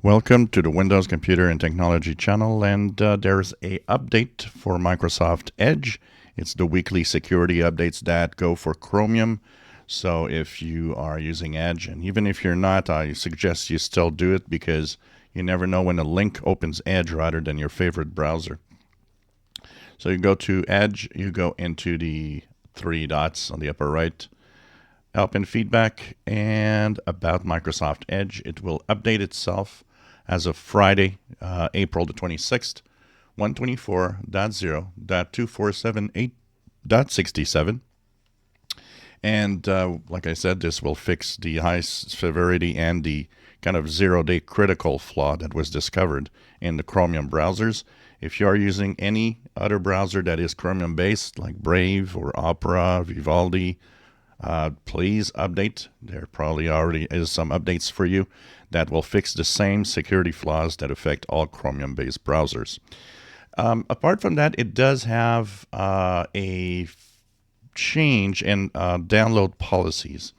Welcome to the Windows Computer and Technology channel, and there's a update for Microsoft Edge. It's the weekly security updates that go for Chromium. So if you are using Edge, and even if you're not, I suggest you still do it because you never know when a link opens Edge rather than your favorite browser. So you go to Edge, you go into the three dots on the upper right, Help and Feedback, and About Microsoft Edge. It will update itself as of Friday, April the 26th, 124.0.2478.67. And like I said, this will fix the high severity and the kind of zero-day critical flaw that was discovered in the Chromium browsers. If you are using any other browser that is Chromium-based, like Brave or Opera, Vivaldi, please update. There probably already is some updates for you that will fix the same security flaws that affect all Chromium-based browsers. Apart from that, it does have a change in download policies.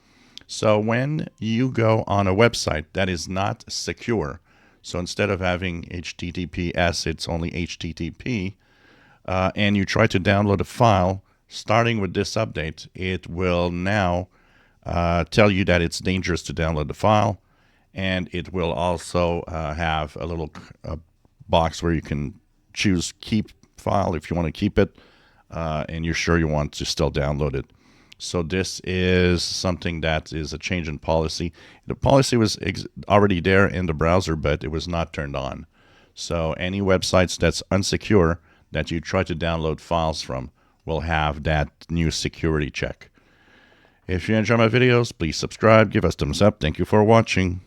So when you go on a website that is not secure, so instead of having HTTPS, it's only HTTP, and you try to download a file, starting with this update, it will now tell you that it's dangerous to download the file, and it will also have a little box where you can choose keep file if you want to keep it, and you're sure you want to still download it. So this is something that is a change in policy. The policy was already there in the browser, but it was not turned on. So any websites that's unsecure that you try to download files from will have that new security check. If you enjoy my videos, please subscribe, give us thumbs up. Thank you for watching.